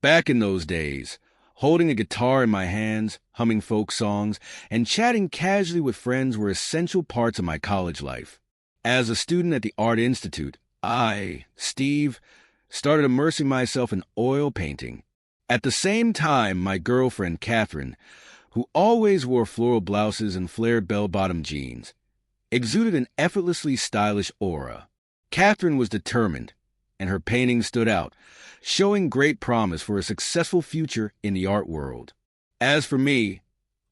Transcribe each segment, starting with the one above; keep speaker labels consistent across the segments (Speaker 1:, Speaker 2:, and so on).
Speaker 1: Back in those days, holding a guitar in my hands, humming folk songs, and chatting casually with friends were essential parts of my college life. As a student at the Art Institute, I, Steve, started immersing myself in oil painting. At the same time, my girlfriend, Catherine, who always wore floral blouses and flared bell-bottom jeans, exuded an effortlessly stylish aura. Catherine was determined, and her paintings stood out, showing great promise for a successful future in the art world. As for me,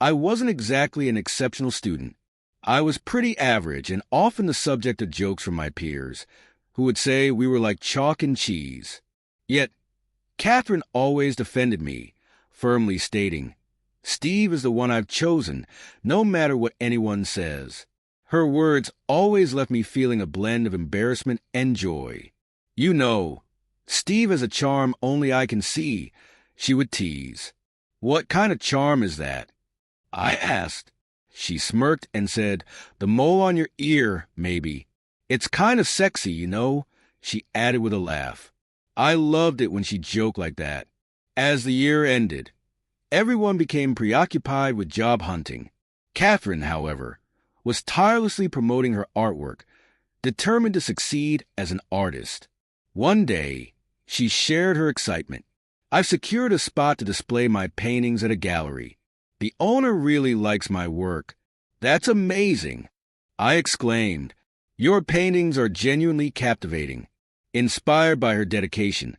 Speaker 1: I wasn't exactly an exceptional student. I was pretty average and often the subject of jokes from my peers, who would say we were like chalk and cheese. Yet, Catherine always defended me, firmly stating, "Steve is the one I've chosen, no matter what anyone says." Her words always left me feeling a blend of embarrassment and joy. "You know, Steve has a charm only I can see," she would tease. "What kind of charm is that?" I asked. She smirked and said, "The mole on your ear, maybe. It's kind of sexy, you know," she added with a laugh. I loved it when she joked like that. As the year ended, everyone became preoccupied with job hunting. Catherine, however, was tirelessly promoting her artwork, determined to succeed as an artist. One day, she shared her excitement. "I've secured a spot to display my paintings at a gallery. The owner really likes my work." "That's amazing," I exclaimed. "Your paintings are genuinely captivating." Inspired by her dedication,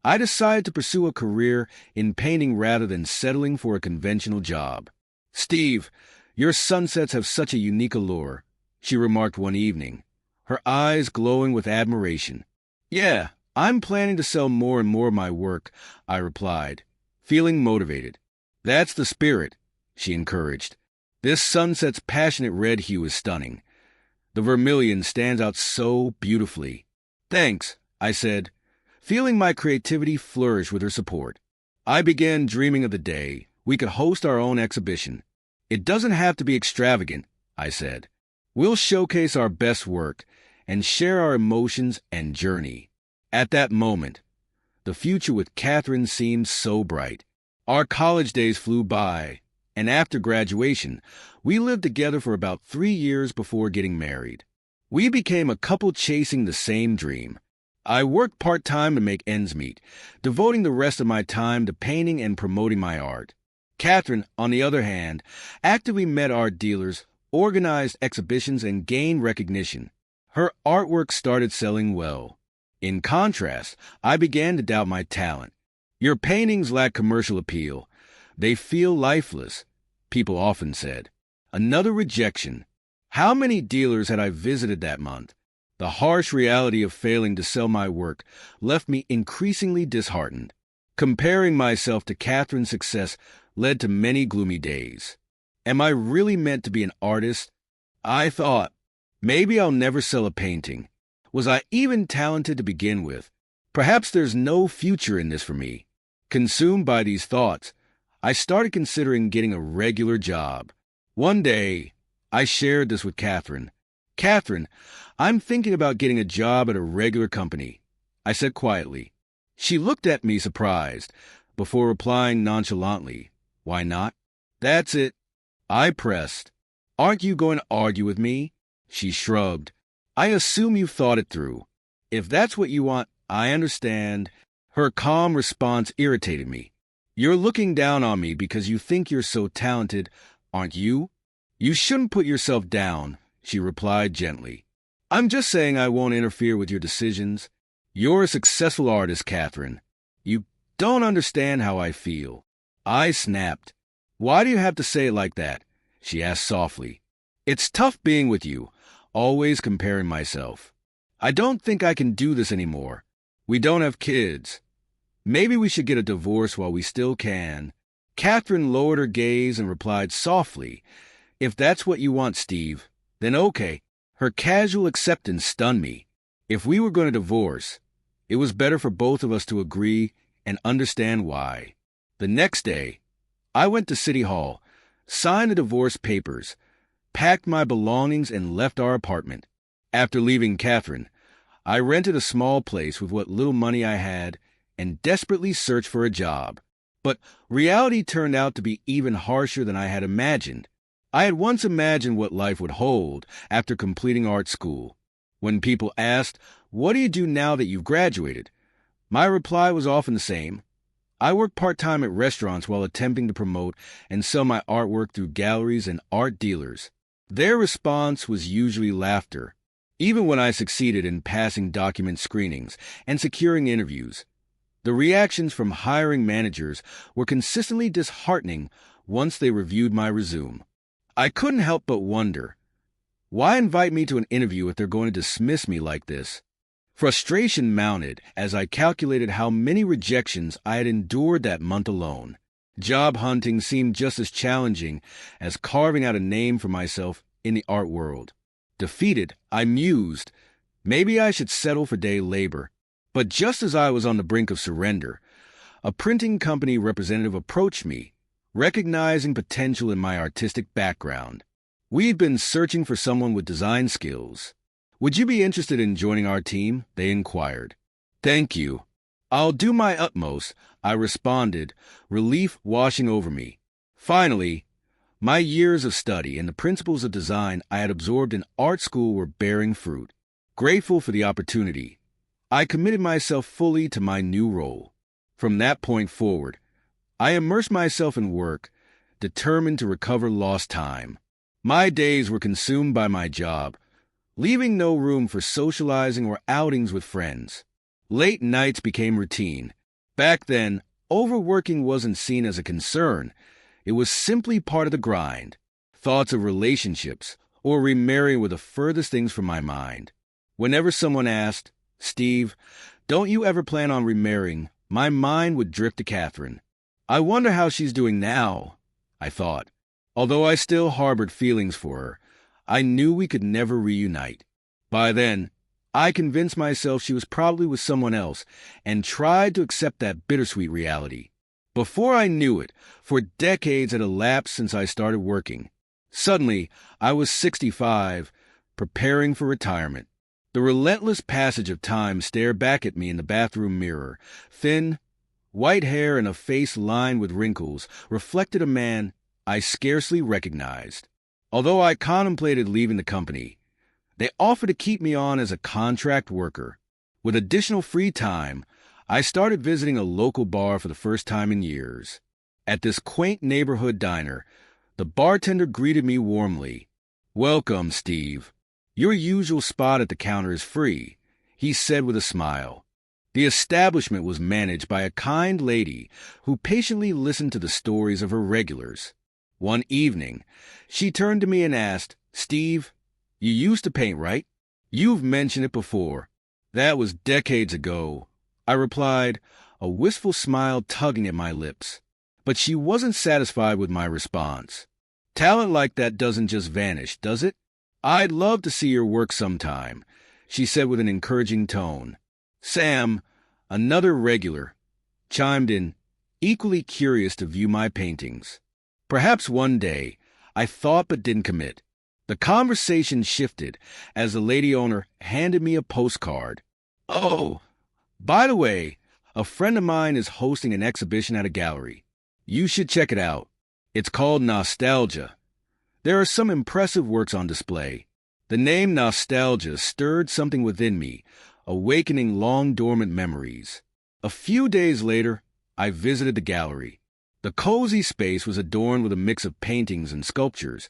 Speaker 1: I decided to pursue a career in painting rather than settling for a conventional job. "Steve, your sunsets have such a unique allure," she remarked one evening, her eyes glowing with admiration. "Yeah, I'm planning to sell more and more of my work," I replied, feeling motivated. "That's the spirit," she encouraged. "This sunset's passionate red hue is stunning. The vermilion stands out so beautifully." "Thanks," I said, feeling my creativity flourish with her support. I began dreaming of the day we could host our own exhibition. "It doesn't have to be extravagant," I said. "We'll showcase our best work and share our emotions and journey." At that moment, the future with Catherine seemed so bright. Our college days flew by, and after graduation, we lived together for about 3 years before getting married. We became a couple chasing the same dream. I worked part-time to make ends meet, devoting the rest of my time to painting and promoting my art. Catherine, on the other hand, actively met art dealers, organized exhibitions, and gained recognition. Her artwork started selling well. In contrast, I began to doubt my talent. "Your paintings lack commercial appeal. They feel lifeless," people often said. Another rejection. How many dealers had I visited that month? The harsh reality of failing to sell my work left me increasingly disheartened. Comparing myself to Catherine's success led to many gloomy days. Am I really meant to be an artist? I thought, maybe I'll never sell a painting. Was I even talented to begin with? Perhaps there's no future in this for me. Consumed by these thoughts, I started considering getting a regular job. One day, I shared this with Catherine. "Catherine, I'm thinking about getting a job at a regular company," I said quietly. She looked at me surprised, before replying nonchalantly, "Why not?" "That's it," I pressed. "Aren't you going to argue with me?" She shrugged. "I assume you've thought it through. If that's what you want, I understand." Her calm response irritated me. "You're looking down on me because you think you're so talented, aren't you?" "You shouldn't put yourself down," she replied gently. "I'm just saying I won't interfere with your decisions. You're a successful artist, Catherine. You don't understand how I feel." I snapped. "Why do you have to say it like that?" she asked softly. "It's tough being with you, always comparing myself. I don't think I can do this anymore. We don't have kids. Maybe we should get a divorce while we still can." Catherine lowered her gaze and replied softly, "If that's what you want, Steve, then okay." Her casual acceptance stunned me. If we were going to divorce, it was better for both of us to agree and understand why. The next day, I went to City Hall, signed the divorce papers, packed my belongings, and left our apartment. After leaving Catherine, I rented a small place with what little money I had and desperately search for a job. But reality turned out to be even harsher than I had imagined. I had once imagined what life would hold after completing art school. When people asked, "What do you do now that you've graduated?" my reply was often the same. I work part-time at restaurants while attempting to promote and sell my artwork through galleries and art dealers. Their response was usually laughter, even when I succeeded in passing document screenings and securing interviews. The reactions from hiring managers were consistently disheartening once they reviewed my resume. I couldn't help but wonder, why invite me to an interview if they're going to dismiss me like this? Frustration mounted as I calculated how many rejections I had endured that month alone. Job hunting seemed just as challenging as carving out a name for myself in the art world. Defeated, I mused, maybe I should settle for day labor. But just as I was on the brink of surrender, a printing company representative approached me, recognizing potential in my artistic background. "We've been searching for someone with design skills. Would you be interested in joining our team?" they inquired. "Thank you. I'll do my utmost," I responded, relief washing over me. Finally, my years of study and the principles of design I had absorbed in art school were bearing fruit. Grateful for the opportunity, I committed myself fully to my new role. From that point forward, I immersed myself in work, determined to recover lost time. My days were consumed by my job, leaving no room for socializing or outings with friends. Late nights became routine. Back then, overworking wasn't seen as a concern. It was simply part of the grind. Thoughts of relationships or remarrying were the furthest things from my mind. Whenever someone asked, "Steve, don't you ever plan on remarrying?" my mind would drift to Catherine. I wonder how she's doing now, I thought. Although I still harbored feelings for her, I knew we could never reunite. By then, I convinced myself she was probably with someone else and tried to accept that bittersweet reality. Before I knew it, for decades had elapsed since I started working. Suddenly, I was 65, preparing for retirement. The relentless passage of time stared back at me in the bathroom mirror. Thin, white hair and a face lined with wrinkles reflected a man I scarcely recognized. Although I contemplated leaving the company, they offered to keep me on as a contract worker. With additional free time, I started visiting a local bar for the first time in years. At this quaint neighborhood diner, the bartender greeted me warmly. "Welcome, Steve. Your usual spot at the counter is free," he said with a smile. The establishment was managed by a kind lady who patiently listened to the stories of her regulars. One evening, she turned to me and asked, "Steve, you used to paint, right?" "You've mentioned it before." "That was decades ago," I replied, a wistful smile tugging at my lips. But she wasn't satisfied with my response. "Talent like that doesn't just vanish, does it? I'd love to see your work sometime," she said with an encouraging tone. Sam, another regular, chimed in, equally curious to view my paintings. Perhaps one day, I thought but didn't commit. The conversation shifted as the lady owner handed me a postcard. "Oh, by the way, a friend of mine is hosting an exhibition at a gallery. You should check it out. It's called Nostalgia. There are some impressive works on display." The name Nostalgia stirred something within me, awakening long-dormant memories. A few days later, I visited the gallery. The cozy space was adorned with a mix of paintings and sculptures,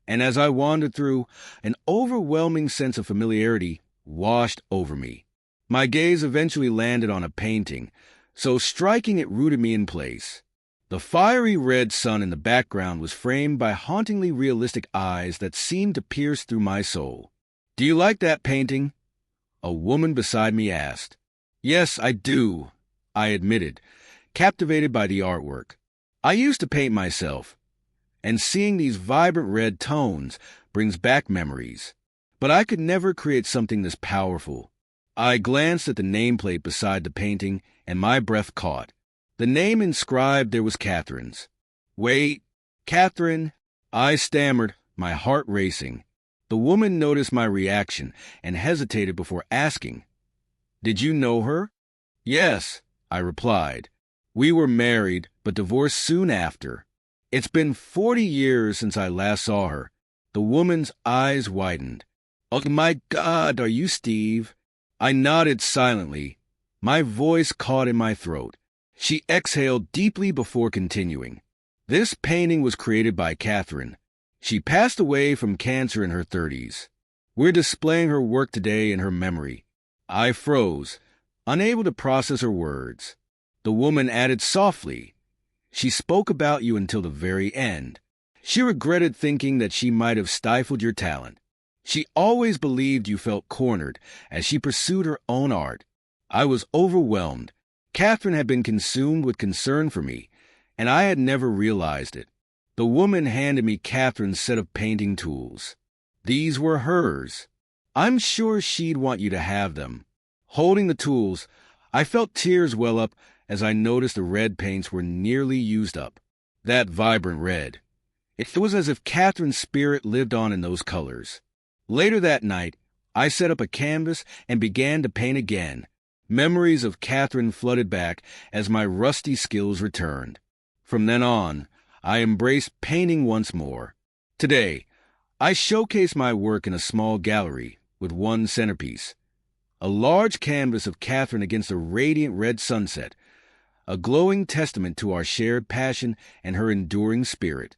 Speaker 1: and as I wandered through, an overwhelming sense of familiarity washed over me. My gaze eventually landed on a painting, so striking it rooted me in place. The fiery red sun in the background was framed by hauntingly realistic eyes that seemed to pierce through my soul. "Do you like that painting?" a woman beside me asked. "Yes, I do," I admitted, captivated by the artwork. I used to paint myself, and seeing these vibrant red tones brings back memories. But I could never create something this powerful. I glanced at the nameplate beside the painting, and my breath caught. The name inscribed there was Catherine's. "Wait, Catherine," I stammered, my heart racing. The woman noticed my reaction and hesitated before asking, "Did you know her?" "Yes, I replied. We were married, but divorced soon after. It's been 40 years since I last saw her. The woman's eyes widened. Oh my God, are you Steve? I nodded silently. My voice caught in my throat. She exhaled deeply before continuing. This painting was created by Catherine. She passed away from cancer in her 30s. We're displaying her work today in her memory. I froze, unable to process her words. The woman added softly, she spoke about you until the very end. She regretted thinking that she might have stifled your talent. She always believed you felt cornered as she pursued her own art. I was overwhelmed. Catherine had been consumed with concern for me, and I had never realized it. The woman handed me Catherine's set of painting tools. These were hers. I'm sure she'd want you to have them. Holding the tools, I felt tears well up as I noticed the red paints were nearly used up. That vibrant red. It was as if Catherine's spirit lived on in those colors. Later that night, I set up a canvas and began to paint again. Memories of Catherine flooded back as my rusty skills returned. From then on, I embraced painting once more. Today, I showcase my work in a small gallery with one centerpiece. A large canvas of Catherine against a radiant red sunset, a glowing testament to our shared passion and her enduring spirit.